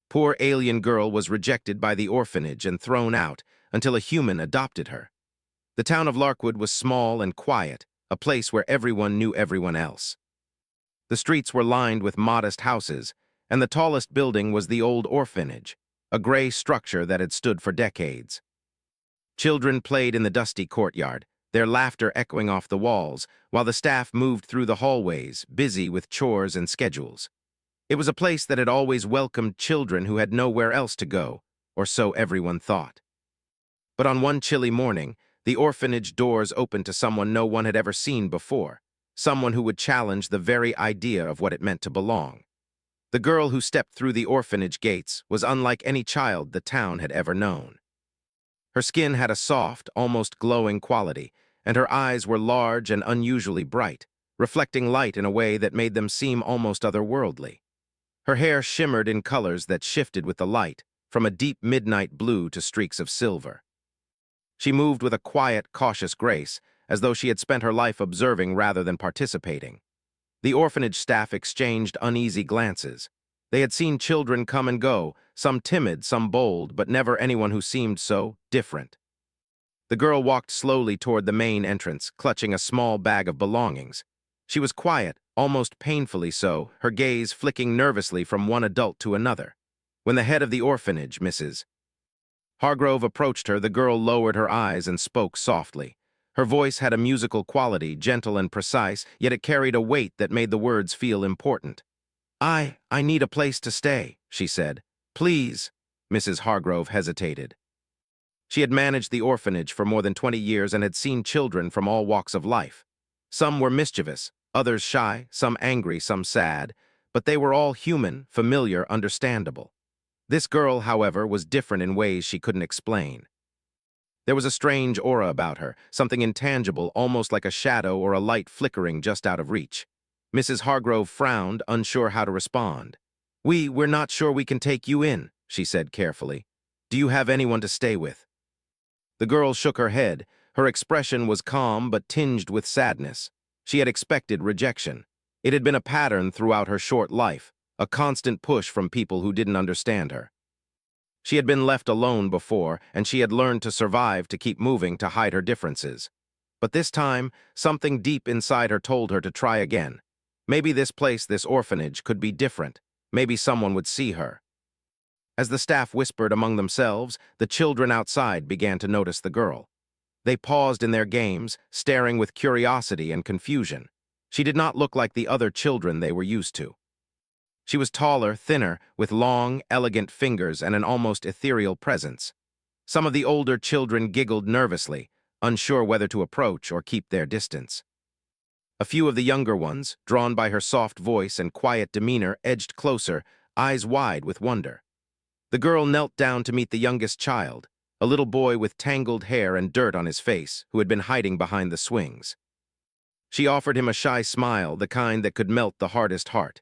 Poor alien girl was rejected by the orphanage and thrown out until a human adopted her. The town of Larkwood was small and quiet, a place where everyone knew everyone else. The streets were lined with modest houses, and the tallest building was the old orphanage, a gray structure that had stood for decades. Children played in the dusty courtyard, their laughter echoing off the walls, while the staff moved through the hallways, busy with chores and schedules. It was a place that had always welcomed children who had nowhere else to go, or so everyone thought. But on one chilly morning, the orphanage doors opened to someone no one had ever seen before, someone who would challenge the very idea of what it meant to belong. The girl who stepped through the orphanage gates was unlike any child the town had ever known. Her skin had a soft, almost glowing quality, and her eyes were large and unusually bright, reflecting light in a way that made them seem almost otherworldly. Her hair shimmered in colors that shifted with the light, from a deep midnight blue to streaks of silver. She moved with a quiet, cautious grace, as though she had spent her life observing rather than participating. The orphanage staff exchanged uneasy glances. They had seen children come and go, some timid, some bold, but never anyone who seemed so different. The girl walked slowly toward the main entrance, clutching a small bag of belongings. She was quiet, almost painfully so, her gaze flicking nervously from one adult to another. When the head of the orphanage, Mrs. Hargrove, approached her, the girl lowered her eyes and spoke softly. Her voice had a musical quality, gentle and precise, yet it carried a weight that made the words feel important. I need a place to stay," she said. "Please." Mrs. Hargrove hesitated. She had managed the orphanage for more than 20 years and had seen children from all walks of life. Some were mischievous, others shy, some angry, some sad, but they were all human, familiar, understandable. This girl, however, was different in ways she couldn't explain. There was a strange aura about her, something intangible, almost like a shadow or a light flickering just out of reach. Mrs. Hargrove frowned, unsure how to respond. We're not sure we can take you in," she said carefully. "Do you have anyone to stay with?" The girl shook her head. Her expression was calm but tinged with sadness. She had expected rejection. It had been a pattern throughout her short life, a constant push from people who didn't understand her. She had been left alone before, and she had learned to survive, to keep moving, to hide her differences. But this time, something deep inside her told her to try again. Maybe this place, this orphanage, could be different. Maybe someone would see her. As the staff whispered among themselves, the children outside began to notice the girl. They paused in their games, staring with curiosity and confusion. She did not look like the other children they were used to. She was taller, thinner, with long, elegant fingers and an almost ethereal presence. Some of the older children giggled nervously, unsure whether to approach or keep their distance. A few of the younger ones, drawn by her soft voice and quiet demeanor, edged closer, eyes wide with wonder. The girl knelt down to meet the youngest child, a little boy with tangled hair and dirt on his face, who had been hiding behind the swings. She offered him a shy smile, the kind that could melt the hardest heart.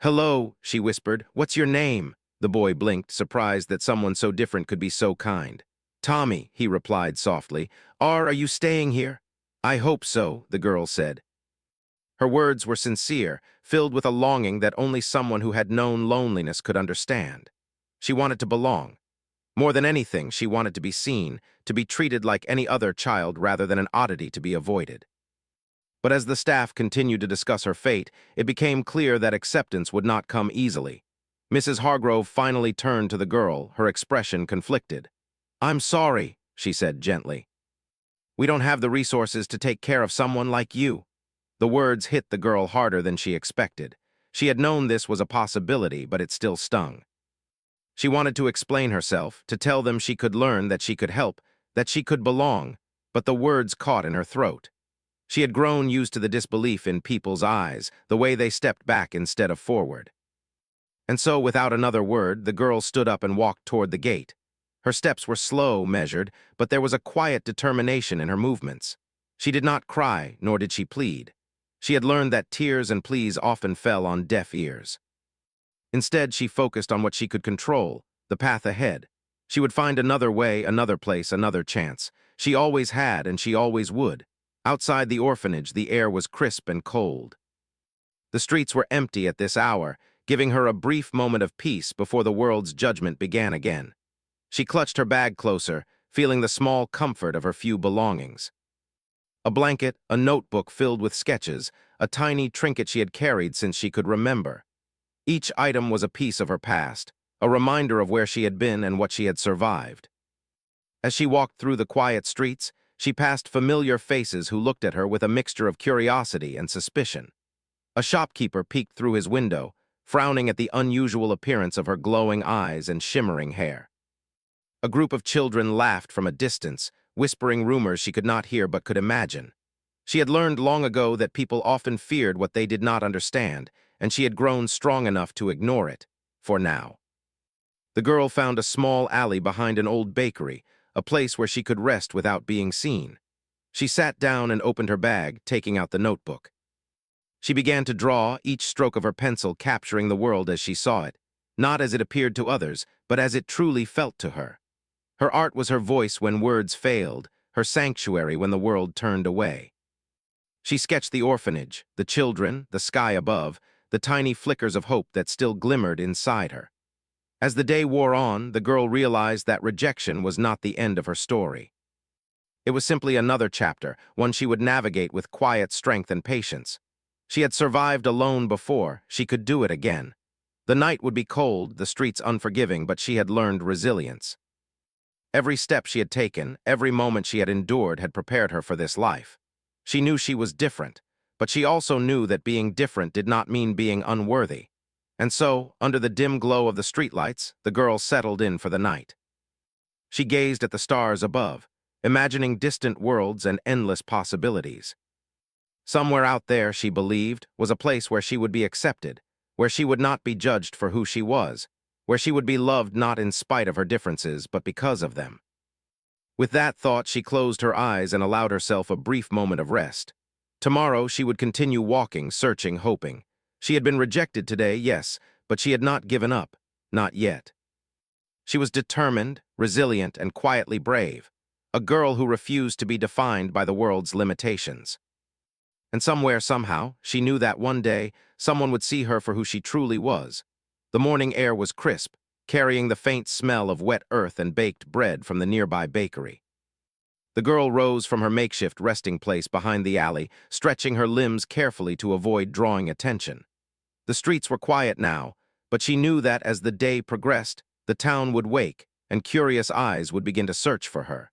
"Hello," she whispered. "What's your name?" The boy blinked, surprised that someone so different could be so kind. "Tommy," he replied softly. Are you staying here?" "I hope so," the girl said. Her words were sincere, filled with a longing that only someone who had known loneliness could understand. She wanted to belong. More than anything, she wanted to be seen, to be treated like any other child rather than an oddity to be avoided. But as the staff continued to discuss her fate, it became clear that acceptance would not come easily. Mrs. Hargrove finally turned to the girl, her expression conflicted. "I'm sorry," she said gently. "We don't have the resources to take care of someone like you." The words hit the girl harder than she expected. She had known this was a possibility, but it still stung. She wanted to explain herself, to tell them she could learn, that she could help, that she could belong, but the words caught in her throat. She had grown used to the disbelief in people's eyes, the way they stepped back instead of forward. And so, without another word, the girl stood up and walked toward the gate. Her steps were slow, measured, but there was a quiet determination in her movements. She did not cry, nor did she plead. She had learned that tears and pleas often fell on deaf ears. Instead, she focused on what she could control, the path ahead. She would find another way, another place, another chance. She always had, and she always would. Outside the orphanage, the air was crisp and cold. The streets were empty at this hour. giving her a brief moment of peace before the world's judgment began again. She clutched her bag closer, feeling the small comfort of her few belongings. A blanket, a notebook filled with sketches, a tiny trinket she had carried since she could remember. Each item was a piece of her past, a reminder of where she had been and what she had survived. As she walked through the quiet streets, she passed familiar faces who looked at her with a mixture of curiosity and suspicion. A shopkeeper peeked through his window, frowning at the unusual appearance of her glowing eyes and shimmering hair. A group of children laughed from a distance, whispering rumors she could not hear but could imagine. She had learned long ago that people often feared what they did not understand, and she had grown strong enough to ignore it, for now. The girl found a small alley behind an old bakery, a place where she could rest without being seen. She sat down and opened her bag, taking out the notebook. She began to draw, each stroke of her pencil capturing the world as she saw it, not as it appeared to others, but as it truly felt to her. Her art was her voice when words failed, her sanctuary when the world turned away. She sketched the orphanage, the children, the sky above, the tiny flickers of hope that still glimmered inside her. As the day wore on, the girl realized that rejection was not the end of her story. It was simply another chapter, one she would navigate with quiet strength and patience. She had survived alone before, she could do it again. The night would be cold, the streets unforgiving, but she had learned resilience. Every step she had taken, every moment she had endured had prepared her for this life. She knew she was different, but she also knew that being different did not mean being unworthy. And so, under the dim glow of the streetlights, the girl settled in for the night. She gazed at the stars above, imagining distant worlds and endless possibilities. Somewhere out there, she believed, was a place where she would be accepted, where she would not be judged for who she was, where she would be loved not in spite of her differences, but because of them. With that thought, she closed her eyes and allowed herself a brief moment of rest. Tomorrow, she would continue walking, searching, hoping. She had been rejected today, yes, but she had not given up, not yet. She was determined, resilient, and quietly brave, a girl who refused to be defined by the world's limitations. And somewhere, somehow, she knew that one day, someone would see her for who she truly was. The morning air was crisp, carrying the faint smell of wet earth and baked bread from the nearby bakery. The girl rose from her makeshift resting place behind the alley, stretching her limbs carefully to avoid drawing attention. The streets were quiet now, but she knew that as the day progressed, the town would wake, and curious eyes would begin to search for her.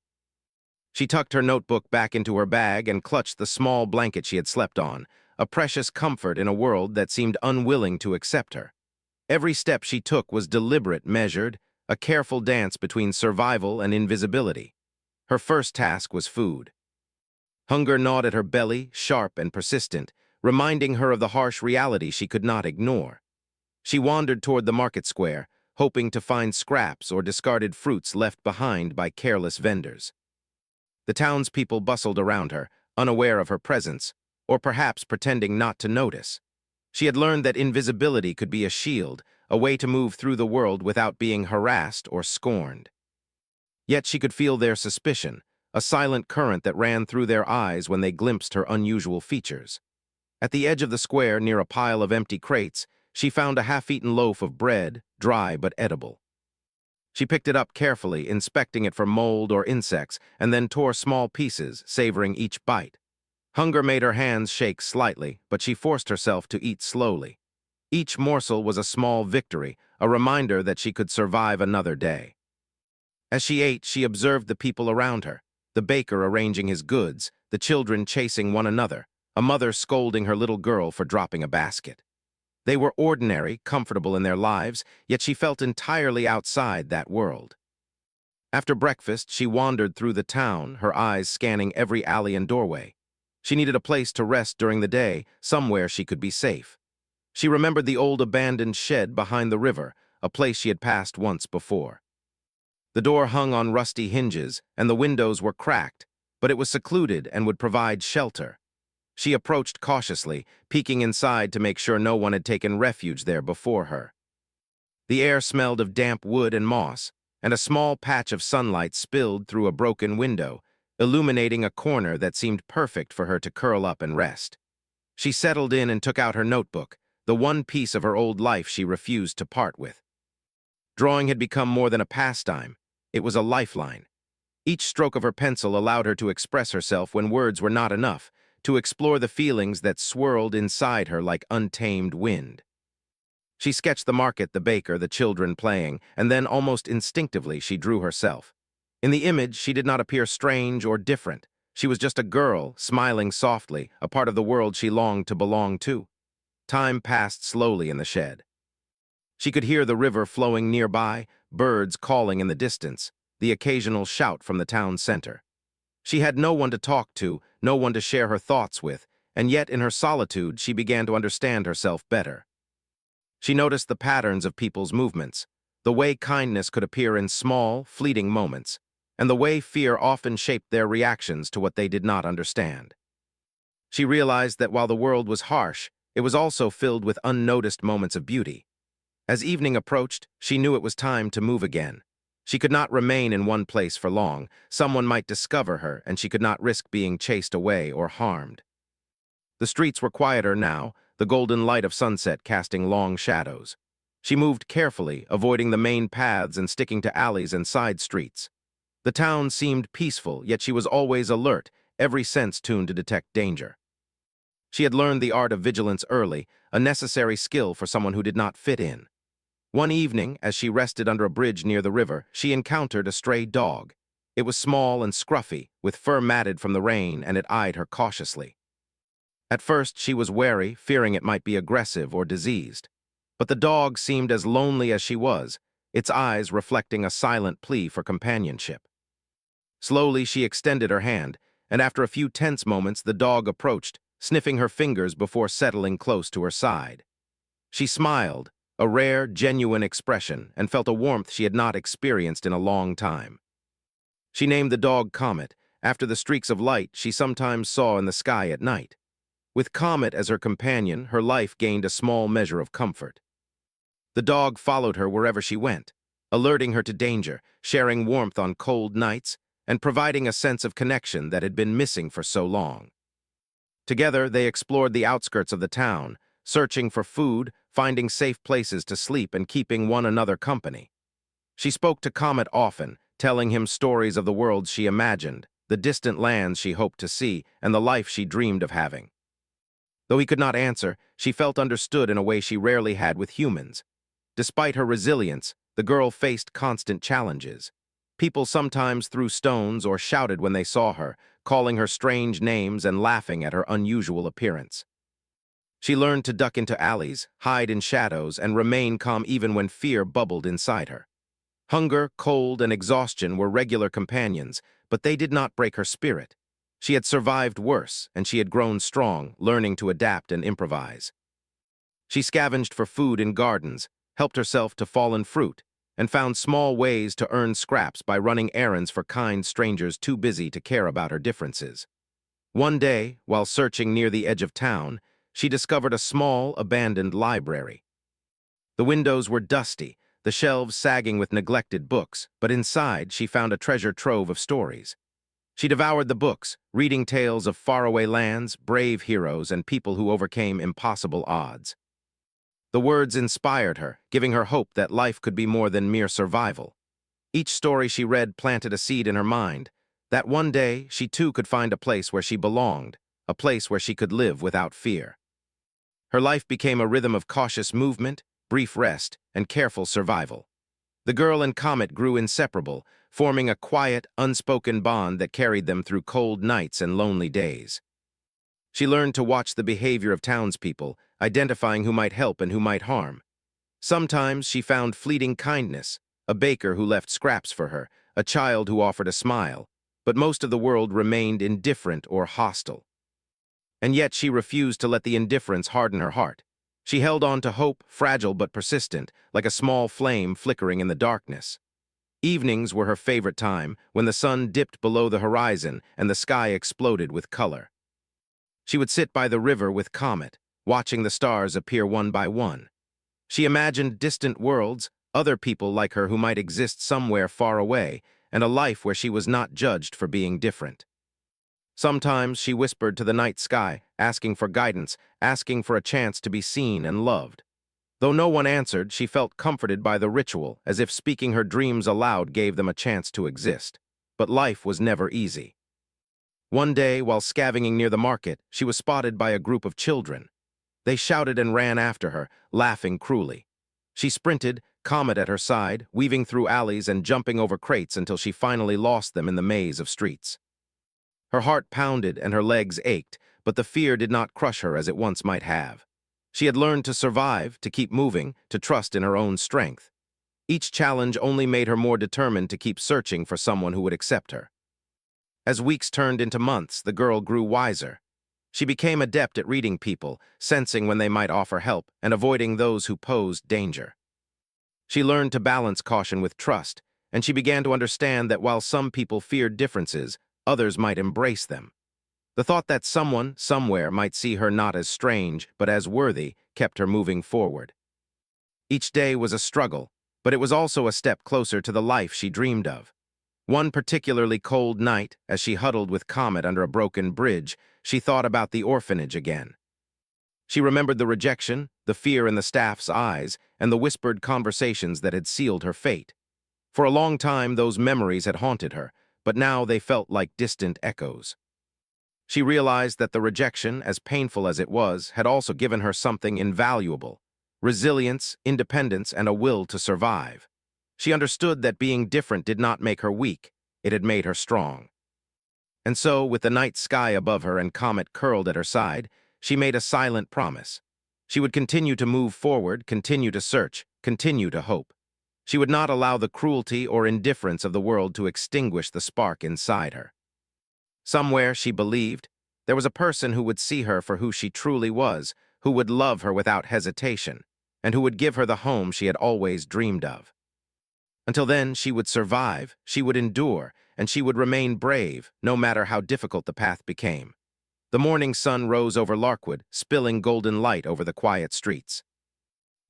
She tucked her notebook back into her bag and clutched the small blanket she had slept on, a precious comfort in a world that seemed unwilling to accept her. Every step she took was deliberate, measured, a careful dance between survival and invisibility. Her first task was food. Hunger gnawed at her belly, sharp and persistent, reminding her of the harsh reality she could not ignore. She wandered toward the market square, hoping to find scraps or discarded fruits left behind by careless vendors. The townspeople bustled around her, unaware of her presence, or perhaps pretending not to notice. She had learned that invisibility could be a shield, a way to move through the world without being harassed or scorned. Yet she could feel their suspicion, a silent current that ran through their eyes when they glimpsed her unusual features. At the edge of the square, near a pile of empty crates, she found a half-eaten loaf of bread, dry but edible. She picked it up carefully, inspecting it for mold or insects, and then tore small pieces, savoring each bite. Hunger made her hands shake slightly, but she forced herself to eat slowly. Each morsel was a small victory, a reminder that she could survive another day. As she ate, she observed the people around her, the baker arranging his goods, the children chasing one another, a mother scolding her little girl for dropping a basket. They were ordinary, comfortable in their lives, yet she felt entirely outside that world. After breakfast, she wandered through the town, her eyes scanning every alley and doorway. She needed a place to rest during the day, somewhere she could be safe. She remembered the old abandoned shed behind the river, a place she had passed once before. The door hung on rusty hinges, and the windows were cracked, but it was secluded and would provide shelter. She approached cautiously, peeking inside to make sure no one had taken refuge there before her. The air smelled of damp wood and moss, and a small patch of sunlight spilled through a broken window, illuminating a corner that seemed perfect for her to curl up and rest. She settled in and took out her notebook, the one piece of her old life she refused to part with. Drawing had become more than a pastime. It was a lifeline. Each stroke of her pencil allowed her to express herself when words were not enough, to explore the feelings that swirled inside her like untamed wind. She sketched the market, the baker, the children playing, and then almost instinctively she drew herself. In the image, she did not appear strange or different. She was just a girl, smiling softly, a part of the world she longed to belong to. Time passed slowly in the shed. She could hear the river flowing nearby, birds calling in the distance, the occasional shout from the town center. She had no one to talk to, no one to share her thoughts with, and yet in her solitude she began to understand herself better. She noticed the patterns of people's movements, the way kindness could appear in small, fleeting moments, and the way fear often shaped their reactions to what they did not understand. She realized that while the world was harsh, it was also filled with unnoticed moments of beauty. As evening approached, she knew it was time to move again. She could not remain in one place for long. Someone might discover her, and she could not risk being chased away or harmed. The streets were quieter now, the golden light of sunset casting long shadows. She moved carefully, avoiding the main paths and sticking to alleys and side streets. The town seemed peaceful, yet she was always alert, every sense tuned to detect danger. She had learned the art of vigilance early, a necessary skill for someone who did not fit in. One evening, as she rested under a bridge near the river, she encountered a stray dog. It was small and scruffy, with fur matted from the rain, and it eyed her cautiously. At first, she was wary, fearing it might be aggressive or diseased. But the dog seemed as lonely as she was, its eyes reflecting a silent plea for companionship. Slowly, she extended her hand, and after a few tense moments, the dog approached, sniffing her fingers before settling close to her side. She smiled, a rare, genuine expression, and felt a warmth she had not experienced in a long time. She named the dog Comet, after the streaks of light she sometimes saw in the sky at night. With Comet as her companion, her life gained a small measure of comfort. The dog followed her wherever she went, alerting her to danger, sharing warmth on cold nights, and providing a sense of connection that had been missing for so long. Together, they explored the outskirts of the town, searching for food, finding safe places to sleep, and keeping one another company. She spoke to Comet often, telling him stories of the worlds she imagined, the distant lands she hoped to see, and the life she dreamed of having. Though he could not answer, she felt understood in a way she rarely had with humans. Despite her resilience, the girl faced constant challenges. People sometimes threw stones or shouted when they saw her, calling her strange names and laughing at her unusual appearance. She learned to duck into alleys, hide in shadows, and remain calm even when fear bubbled inside her. Hunger, cold, and exhaustion were regular companions, but they did not break her spirit. She had survived worse, and she had grown strong, learning to adapt and improvise. She scavenged for food in gardens, helped herself to fallen fruit, and found small ways to earn scraps by running errands for kind strangers too busy to care about her differences. One day, while searching near the edge of town, she discovered a small, abandoned library. The windows were dusty, the shelves sagging with neglected books, but inside she found a treasure trove of stories. She devoured the books, reading tales of faraway lands, brave heroes, and people who overcame impossible odds. The words inspired her, giving her hope that life could be more than mere survival. Each story she read planted a seed in her mind, that one day she too could find a place where she belonged, a place where she could live without fear. Her life became a rhythm of cautious movement, brief rest, and careful survival. The girl and Comet grew inseparable, forming a quiet, unspoken bond that carried them through cold nights and lonely days. She learned to watch the behavior of townspeople, identifying who might help and who might harm. Sometimes she found fleeting kindness, a baker who left scraps for her, a child who offered a smile, but most of the world remained indifferent or hostile. And yet she refused to let the indifference harden her heart. She held on to hope, fragile but persistent, like a small flame flickering in the darkness. Evenings were her favorite time, when the sun dipped below the horizon and the sky exploded with color. She would sit by the river with Comet, watching the stars appear one by one. She imagined distant worlds, other people like her who might exist somewhere far away, and a life where she was not judged for being different. Sometimes she whispered to the night sky, asking for guidance, asking for a chance to be seen and loved. Though no one answered, she felt comforted by the ritual, as if speaking her dreams aloud gave them a chance to exist. But life was never easy. One day, while scavenging near the market, she was spotted by a group of children. They shouted and ran after her, laughing cruelly. She sprinted, Comet at her side, weaving through alleys and jumping over crates until she finally lost them in the maze of streets. Her heart pounded and her legs ached, but the fear did not crush her as it once might have. She had learned to survive, to keep moving, to trust in her own strength. Each challenge only made her more determined to keep searching for someone who would accept her. As weeks turned into months, the girl grew wiser. She became adept at reading people, sensing when they might offer help, and avoiding those who posed danger. She learned to balance caution with trust, and she began to understand that while some people feared differences, others might embrace them. The thought that someone, somewhere, might see her not as strange, but as worthy, kept her moving forward. Each day was a struggle, but it was also a step closer to the life she dreamed of. One particularly cold night, as she huddled with Comet under a broken bridge, she thought about the orphanage again. She remembered the rejection, the fear in the staff's eyes, and the whispered conversations that had sealed her fate. For a long time, those memories had haunted her, but now they felt like distant echoes. She realized that the rejection, as painful as it was, had also given her something invaluable: resilience, independence, and a will to survive. She understood that being different did not make her weak, it had made her strong. And so, with the night sky above her and Comet curled at her side, she made a silent promise. She would continue to move forward, continue to search, continue to hope. She would not allow the cruelty or indifference of the world to extinguish the spark inside her. Somewhere, she believed, there was a person who would see her for who she truly was, who would love her without hesitation, and who would give her the home she had always dreamed of. Until then, she would survive, she would endure, and she would remain brave, no matter how difficult the path became. The morning sun rose over Larkwood, spilling golden light over the quiet streets.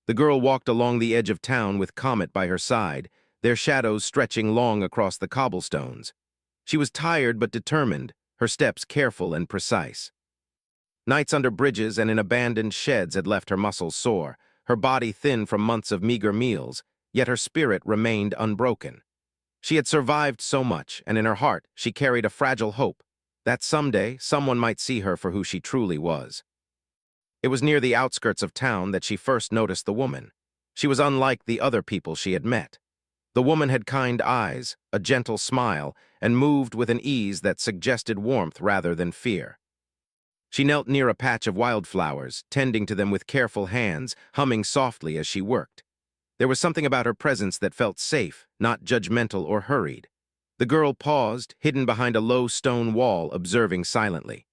The girl walked along the edge of town with Comet by her side, their shadows stretching long across the cobblestones. She was tired but determined, her steps careful and precise. Nights under bridges and in abandoned sheds had left her muscles sore, her body thin from months of meager meals, yet her spirit remained unbroken. She had survived so much, and in her heart she carried a fragile hope that someday someone might see her for who she truly was. It was near the outskirts of town that she first noticed the woman. She was unlike the other people she had met. The woman had kind eyes, a gentle smile, and moved with an ease that suggested warmth rather than fear. She knelt near a patch of wildflowers, tending to them with careful hands, humming softly as she worked. There was something about her presence that felt safe, not judgmental or hurried. The girl paused, hidden behind a low stone wall, observing silently.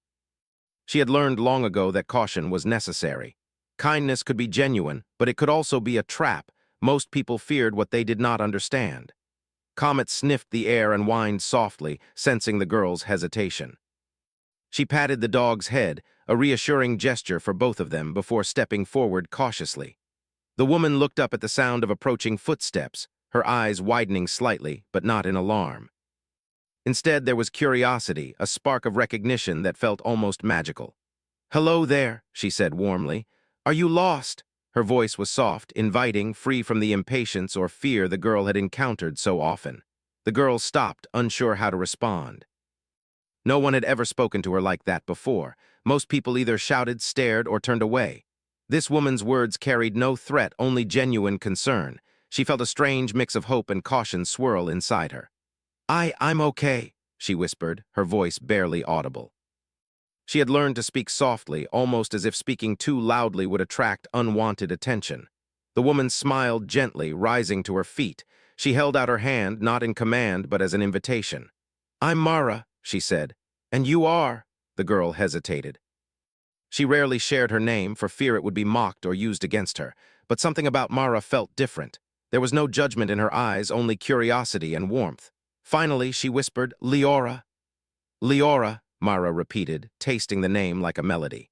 She had learned long ago that caution was necessary. Kindness could be genuine, but it could also be a trap. Most people feared what they did not understand. Comet sniffed the air and whined softly, sensing the girl's hesitation. She patted the dog's head, a reassuring gesture for both of them before stepping forward cautiously. The woman looked up at the sound of approaching footsteps, her eyes widening slightly, but not in alarm. Instead, there was curiosity, a spark of recognition that felt almost magical. "Hello there," she said warmly. "Are you lost?" Her voice was soft, inviting, free from the impatience or fear the girl had encountered so often. The girl stopped, unsure how to respond. No one had ever spoken to her like that before. Most people either shouted, stared, or turned away. This woman's words carried no threat, only genuine concern. She felt a strange mix of hope and caution swirl inside her. I'm okay," she whispered, her voice barely audible. She had learned to speak softly, almost as if speaking too loudly would attract unwanted attention. The woman smiled gently, rising to her feet. She held out her hand, not in command, but as an invitation. "I'm Mara," she said. "And you are?" The girl hesitated. She rarely shared her name for fear it would be mocked or used against her, but something about Mara felt different. There was no judgment in her eyes, only curiosity and warmth. Finally, she whispered, "Leora." "Leora," Mara repeated, tasting the name like a melody.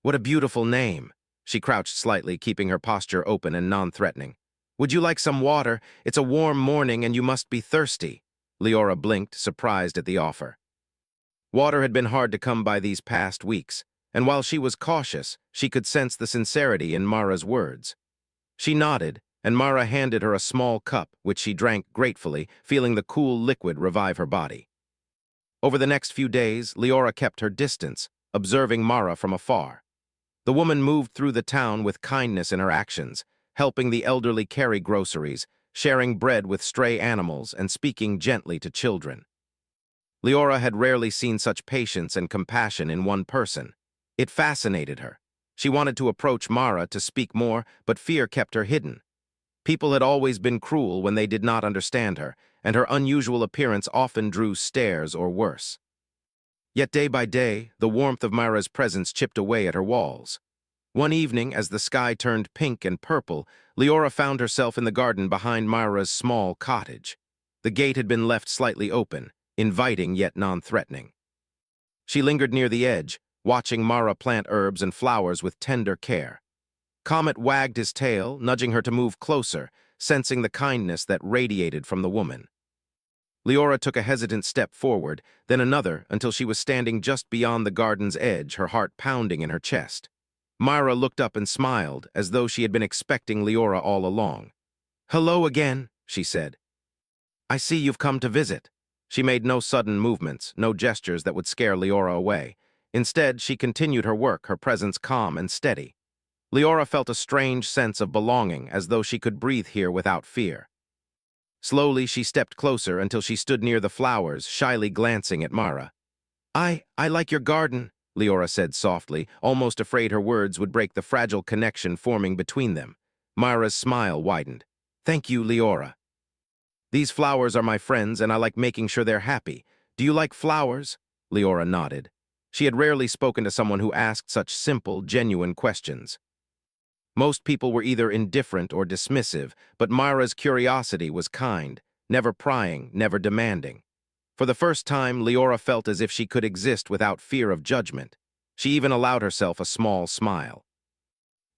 "What a beautiful name." She crouched slightly, keeping her posture open and non-threatening. "Would you like some water? It's a warm morning and you must be thirsty." Leora blinked, surprised at the offer. Water had been hard to come by these past weeks, and while she was cautious, she could sense the sincerity in Mara's words. She nodded, and Mara handed her a small cup, which she drank gratefully, feeling the cool liquid revive her body. Over the next few days, Leora kept her distance, observing Mara from afar. The woman moved through the town with kindness in her actions, helping the elderly carry groceries, sharing bread with stray animals, and speaking gently to children. Leora had rarely seen such patience and compassion in one person. It fascinated her. She wanted to approach Mara to speak more, but fear kept her hidden. People had always been cruel when they did not understand her, and her unusual appearance often drew stares or worse. Yet day by day, the warmth of Mara's presence chipped away at her walls. One evening, as the sky turned pink and purple, Leora found herself in the garden behind Mara's small cottage. The gate had been left slightly open, inviting yet non-threatening. She lingered near the edge, watching Mara plant herbs and flowers with tender care. Comet wagged his tail, nudging her to move closer, sensing the kindness that radiated from the woman. Leora took a hesitant step forward, then another, until she was standing just beyond the garden's edge, her heart pounding in her chest. Mara looked up and smiled, as though she had been expecting Leora all along. "Hello again," she said. "I see you've come to visit." She made no sudden movements, no gestures that would scare Leora away. Instead, she continued her work, her presence calm and steady. Leora felt a strange sense of belonging, as though she could breathe here without fear. Slowly, she stepped closer until she stood near the flowers, shyly glancing at Mara. I like your garden," Leora said softly, almost afraid her words would break the fragile connection forming between them. Mara's smile widened. "Thank you, Leora. These flowers are my friends, and I like making sure they're happy. Do you like flowers?" Leora nodded. She had rarely spoken to someone who asked such simple, genuine questions. Most people were either indifferent or dismissive, but Mara's curiosity was kind, never prying, never demanding. For the first time, Leora felt as if she could exist without fear of judgment. She even allowed herself a small smile.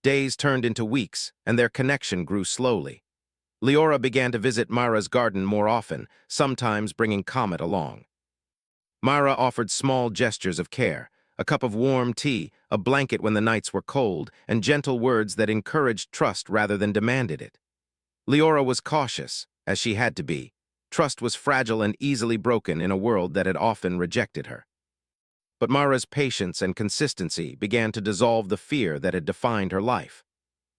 Days turned into weeks, and their connection grew slowly. Leora began to visit Mara's garden more often, sometimes bringing Comet along. Mara offered small gestures of care, a cup of warm tea, a blanket when the nights were cold, and gentle words that encouraged trust rather than demanded it. Leora was cautious, as she had to be. Trust was fragile and easily broken in a world that had often rejected her. But Mara's patience and consistency began to dissolve the fear that had defined her life.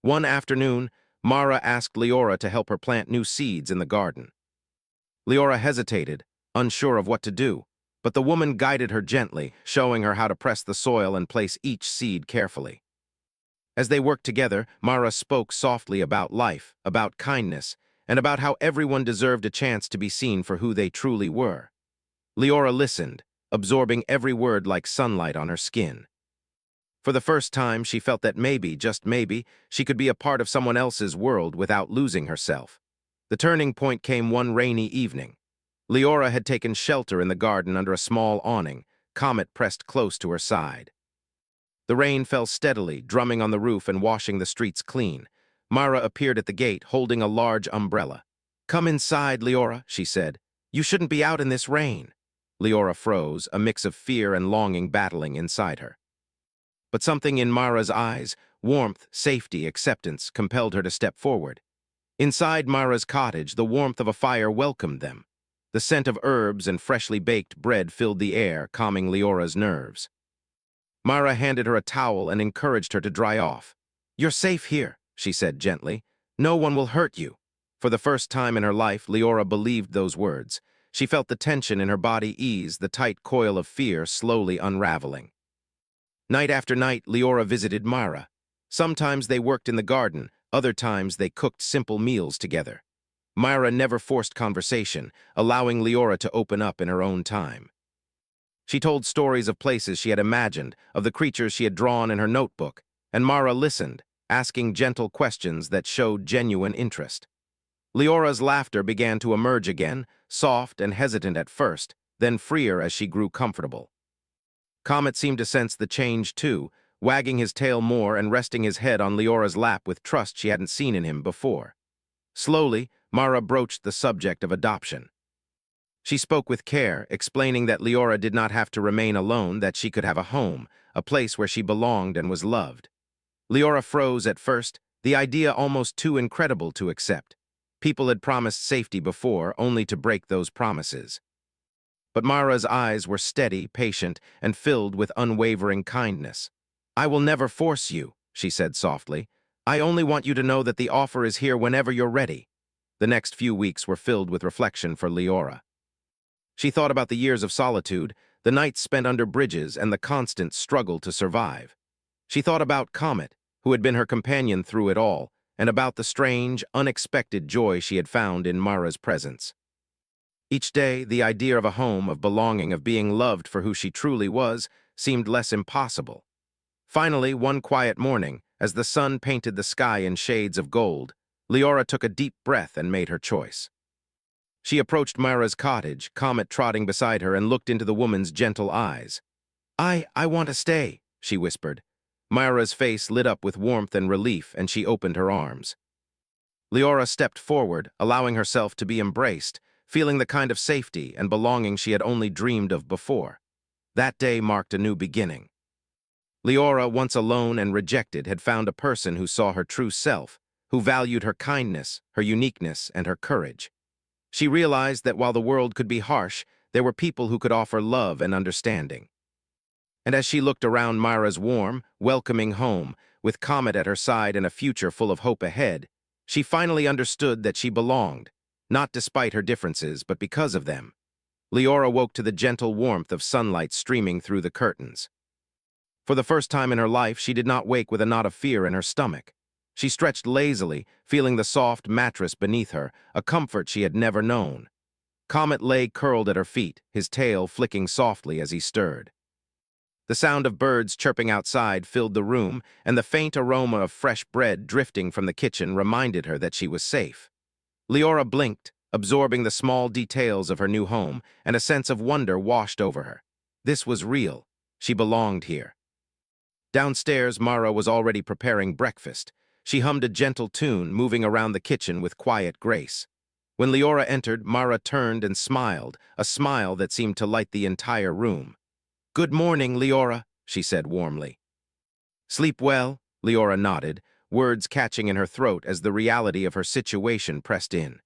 One afternoon, Mara asked Leora to help her plant new seeds in the garden. Leora hesitated, unsure of what to do, but the woman guided her gently, showing her how to press the soil and place each seed carefully. As they worked together, Mara spoke softly about life, about kindness, and about how everyone deserved a chance to be seen for who they truly were. Leora listened, absorbing every word like sunlight on her skin. For the first time, she felt that maybe, just maybe, she could be a part of someone else's world without losing herself. The turning point came one rainy evening. Leora had taken shelter in the garden under a small awning, Comet pressed close to her side. The rain fell steadily, drumming on the roof and washing the streets clean. Mara appeared at the gate, holding a large umbrella. "Come inside, Leora," she said. "You shouldn't be out in this rain." Leora froze, a mix of fear and longing battling inside her. But something in Mara's eyes, warmth, safety, acceptance, compelled her to step forward. Inside Mara's cottage, the warmth of a fire welcomed them. The scent of herbs and freshly baked bread filled the air, calming Leora's nerves. Mara handed her a towel and encouraged her to dry off. "You're safe here," she said gently. "No one will hurt you." For the first time in her life, Leora believed those words. She felt the tension in her body ease, the tight coil of fear slowly unraveling. Night after night, Leora visited Mara. Sometimes they worked in the garden, other times they cooked simple meals together. Mara never forced conversation, allowing Leora to open up in her own time. She told stories of places she had imagined, of the creatures she had drawn in her notebook, and Mara listened, asking gentle questions that showed genuine interest. Leora's laughter began to emerge again, soft and hesitant at first, then freer as she grew comfortable. Comet seemed to sense the change too, wagging his tail more and resting his head on Leora's lap with trust she hadn't seen in him before. Slowly, Mara broached the subject of adoption. She spoke with care, explaining that Leora did not have to remain alone, that she could have a home, a place where she belonged and was loved. Leora froze at first, the idea almost too incredible to accept. People had promised safety before, only to break those promises. But Mara's eyes were steady, patient, and filled with unwavering kindness. "I will never force you," she said softly. "I only want you to know that the offer is here whenever you're ready." The next few weeks were filled with reflection for Leora. She thought about the years of solitude, the nights spent under bridges, and the constant struggle to survive. She thought about Comet, who had been her companion through it all, and about the strange, unexpected joy she had found in Mara's presence. Each day, the idea of a home, of belonging, of being loved for who she truly was, seemed less impossible. Finally, one quiet morning, as the sun painted the sky in shades of gold, Leora took a deep breath and made her choice. She approached Mara's cottage, Comet trotting beside her, and looked into the woman's gentle eyes. I want to stay," she whispered. Mara's face lit up with warmth and relief, and she opened her arms. Leora stepped forward, allowing herself to be embraced, feeling the kind of safety and belonging she had only dreamed of before. That day marked a new beginning. Leora, once alone and rejected, had found a person who saw her true self, who valued her kindness, her uniqueness, and her courage. She realized that while the world could be harsh, there were people who could offer love and understanding. And as she looked around Mara's warm, welcoming home, with Comet at her side and a future full of hope ahead, she finally understood that she belonged, not despite her differences, but because of them. Leora woke to the gentle warmth of sunlight streaming through the curtains. For the first time in her life, she did not wake with a knot of fear in her stomach. She stretched lazily, feeling the soft mattress beneath her, a comfort she had never known. Comet lay curled at her feet, his tail flicking softly as he stirred. The sound of birds chirping outside filled the room, and the faint aroma of fresh bread drifting from the kitchen reminded her that she was safe. Leora blinked, absorbing the small details of her new home, and a sense of wonder washed over her. This was real. She belonged here. Downstairs, Mara was already preparing breakfast. She hummed a gentle tune, moving around the kitchen with quiet grace. When Leora entered, Mara turned and smiled, a smile that seemed to light the entire room. "Good morning, Leora," she said warmly. "Sleep well?" Leora nodded, words catching in her throat as the reality of her situation pressed in.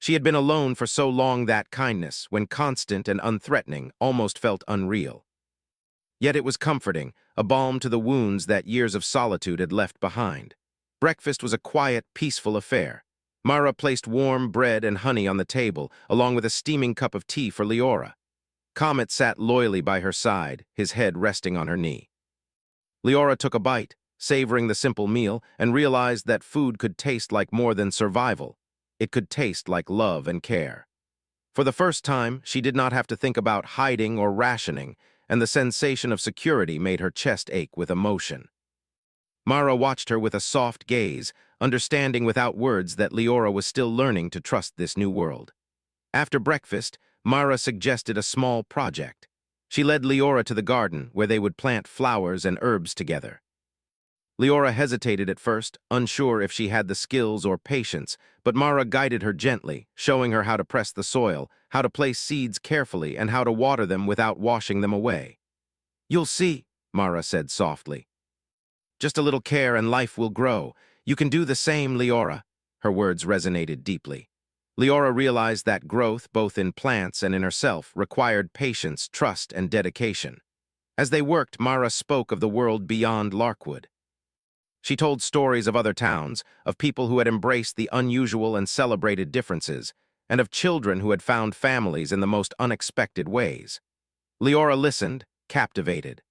She had been alone for so long that kindness, when constant and unthreatening, almost felt unreal. Yet it was comforting, a balm to the wounds that years of solitude had left behind. Breakfast was a quiet, peaceful affair. Mara placed warm bread and honey on the table, along with a steaming cup of tea for Leora. Comet sat loyally by her side, his head resting on her knee. Leora took a bite, savoring the simple meal, and realized that food could taste like more than survival. It could taste like love and care. For the first time, she did not have to think about hiding or rationing, and the sensation of security made her chest ache with emotion. Mara watched her with a soft gaze, understanding without words that Leora was still learning to trust this new world. After breakfast, Mara suggested a small project. She led Leora to the garden, where they would plant flowers and herbs together. Leora hesitated at first, unsure if she had the skills or patience, but Mara guided her gently, showing her how to press the soil, how to place seeds carefully, and how to water them without washing them away. "You'll see," Mara said softly. "Just a little care and life will grow. You can do the same, Leora." Her words resonated deeply. Leora realized that growth, both in plants and in herself, required patience, trust, and dedication. As they worked, Mara spoke of the world beyond Larkwood. She told stories of other towns, of people who had embraced the unusual and celebrated differences, and of children who had found families in the most unexpected ways. Leora listened, captivated.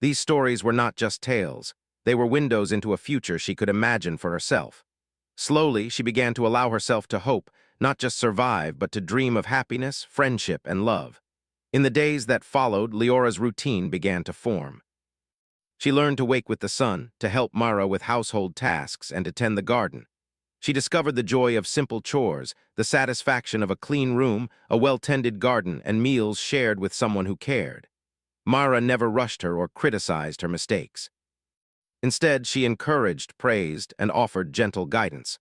These stories were not just tales. They were windows into a future she could imagine for herself. Slowly, she began to allow herself to hope, not just survive, but to dream of happiness, friendship, and love. In the days that followed, Leora's routine began to form. She learned to wake with the sun, to help Mara with household tasks, and to tend the garden. She discovered the joy of simple chores, the satisfaction of a clean room, a well-tended garden, and meals shared with someone who cared. Mara never rushed her or criticized her mistakes. Instead, she encouraged, praised, and offered gentle guidance.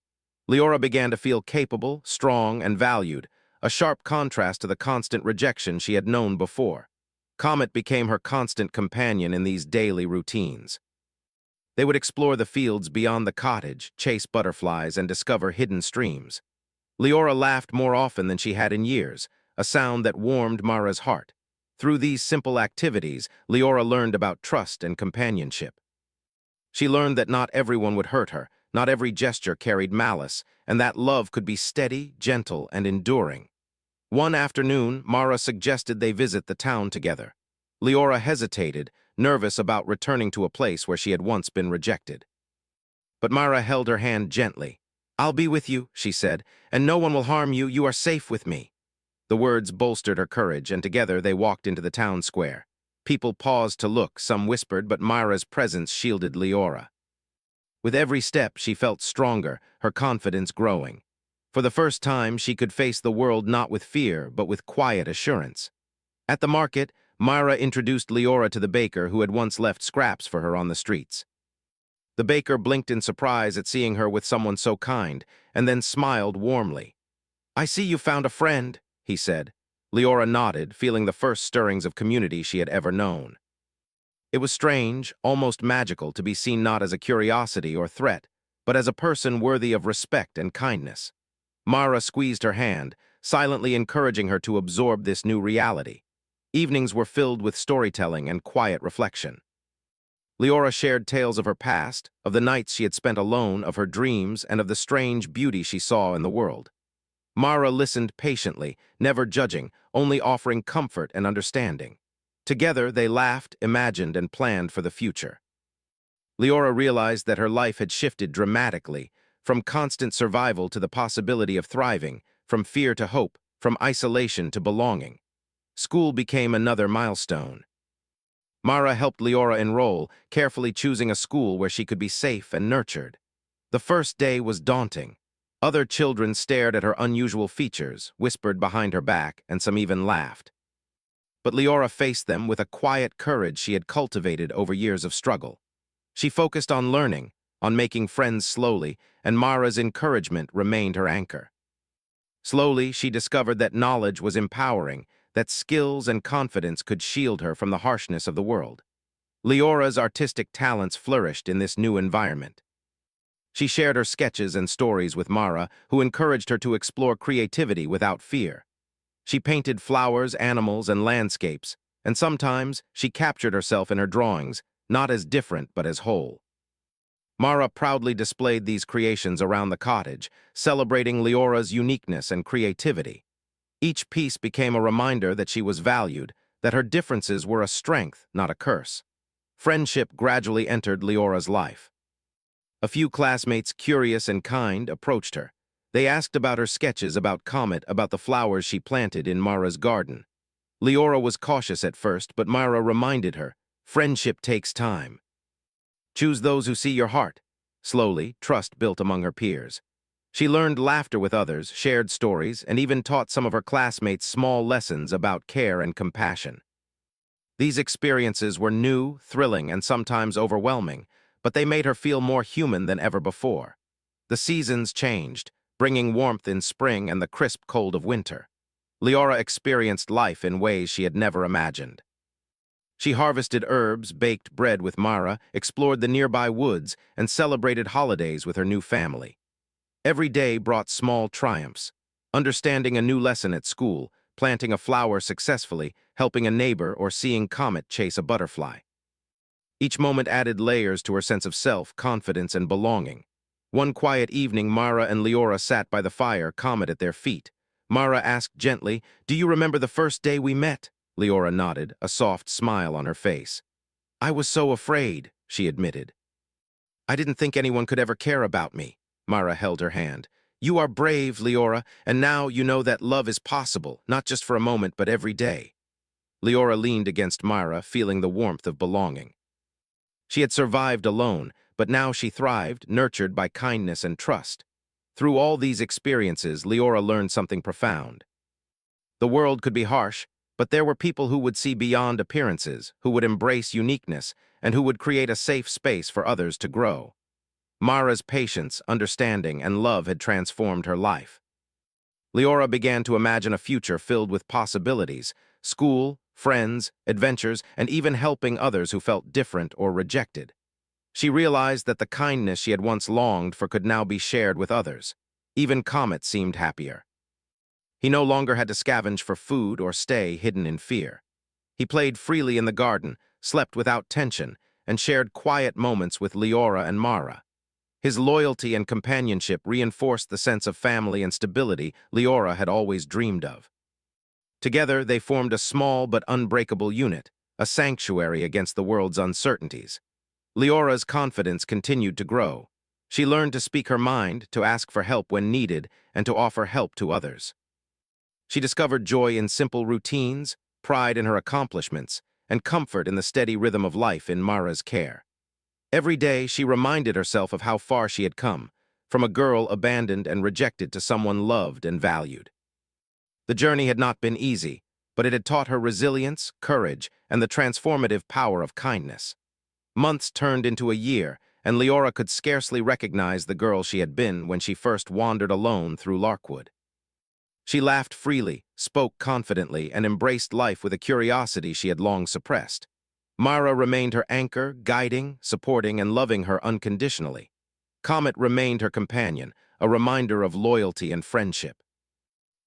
Leora began to feel capable, strong, and valued, a sharp contrast to the constant rejection she had known before. Comet became her constant companion in these daily routines. They would explore the fields beyond the cottage, chase butterflies, and discover hidden streams. Leora laughed more often than she had in years, a sound that warmed Mara's heart. Through these simple activities, Leora learned about trust and companionship. She learned that not everyone would hurt her, not every gesture carried malice, and that love could be steady, gentle, and enduring. One afternoon, Mara suggested they visit the town together. Leora hesitated, nervous about returning to a place where she had once been rejected. But Mara held her hand gently. "I'll be with you," she said, "and no one will harm you. You are safe with me." The words bolstered her courage, and together they walked into the town square. People paused to look, some whispered, but Mara's presence shielded Leora. With every step, she felt stronger, her confidence growing. For the first time, she could face the world not with fear, but with quiet assurance. At the market, Mara introduced Leora to the baker who had once left scraps for her on the streets. The baker blinked in surprise at seeing her with someone so kind, and then smiled warmly. "I see you found a friend," he said. Leora nodded, feeling the first stirrings of community she had ever known. It was strange, almost magical, to be seen not as a curiosity or threat, but as a person worthy of respect and kindness. Mara squeezed her hand, silently encouraging her to absorb this new reality. Evenings were filled with storytelling and quiet reflection. Leora shared tales of her past, of the nights she had spent alone, of her dreams, and of the strange beauty she saw in the world. Mara listened patiently, never judging, only offering comfort and understanding. Together, they laughed, imagined, and planned for the future. Leora realized that her life had shifted dramatically, from constant survival to the possibility of thriving, from fear to hope, from isolation to belonging. School became another milestone. Mara helped Leora enroll, carefully choosing a school where she could be safe and nurtured. The first day was daunting. Other children stared at her unusual features, whispered behind her back, and some even laughed. But Leora faced them with a quiet courage she had cultivated over years of struggle. She focused on learning, on making friends slowly, and Mara's encouragement remained her anchor. Slowly, she discovered that knowledge was empowering, that skills and confidence could shield her from the harshness of the world. Leora's artistic talents flourished in this new environment. She shared her sketches and stories with Mara, who encouraged her to explore creativity without fear. She painted flowers, animals, and landscapes, and sometimes she captured herself in her drawings, not as different but as whole. Mara proudly displayed these creations around the cottage, celebrating Leora's uniqueness and creativity. Each piece became a reminder that she was valued, that her differences were a strength, not a curse. Friendship gradually entered Leora's life. A few classmates, curious and kind, approached her. They asked about her sketches, about Comet, about the flowers she planted in Mara's garden. Leora was cautious at first, but Mara reminded her, friendship takes time. Choose those who see your heart. Slowly, trust built among her peers. She learned laughter with others, shared stories, and even taught some of her classmates small lessons about care and compassion. These experiences were new, thrilling, and sometimes overwhelming, but they made her feel more human than ever before. The seasons changed, bringing warmth in spring and the crisp cold of winter. Leora experienced life in ways she had never imagined. She harvested herbs, baked bread with Mara, explored the nearby woods, and celebrated holidays with her new family. Every day brought small triumphs: understanding a new lesson at school, planting a flower successfully, helping a neighbor, or seeing Comet chase a butterfly. Each moment added layers to her sense of self, confidence, and belonging. One quiet evening, Mara and Leora sat by the fire, Comet at their feet. Mara asked gently, "Do you remember the first day we met?" Leora nodded, a soft smile on her face. "I was so afraid," she admitted. "I didn't think anyone could ever care about me." Mara held her hand. "You are brave, Leora, and now you know that love is possible, not just for a moment, but every day." Leora leaned against Mara, feeling the warmth of belonging. She had survived alone, but now she thrived, nurtured by kindness and trust. Through all these experiences, Leora learned something profound. The world could be harsh, but there were people who would see beyond appearances, who would embrace uniqueness, and who would create a safe space for others to grow. Mara's patience, understanding, and love had transformed her life. Leora began to imagine a future filled with possibilities: school, friends, adventures, and even helping others who felt different or rejected. She realized that the kindness she had once longed for could now be shared with others. Even Comet seemed happier. He no longer had to scavenge for food or stay hidden in fear. He played freely in the garden, slept without tension, and shared quiet moments with Leora and Mara. His loyalty and companionship reinforced the sense of family and stability Leora had always dreamed of. Together, they formed a small but unbreakable unit, a sanctuary against the world's uncertainties. Leora's confidence continued to grow. She learned to speak her mind, to ask for help when needed, and to offer help to others. She discovered joy in simple routines, pride in her accomplishments, and comfort in the steady rhythm of life in Mara's care. Every day, she reminded herself of how far she had come, from a girl abandoned and rejected to someone loved and valued. The journey had not been easy, but it had taught her resilience, courage, and the transformative power of kindness. Months turned into a year, and Leora could scarcely recognize the girl she had been when she first wandered alone through Larkwood. She laughed freely, spoke confidently, and embraced life with a curiosity she had long suppressed. Mara remained her anchor, guiding, supporting, and loving her unconditionally. Comet remained her companion, a reminder of loyalty and friendship.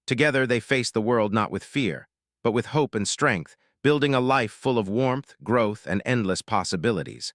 Together, they faced the world not with fear, but with hope and strength, building a life full of warmth, growth, and endless possibilities.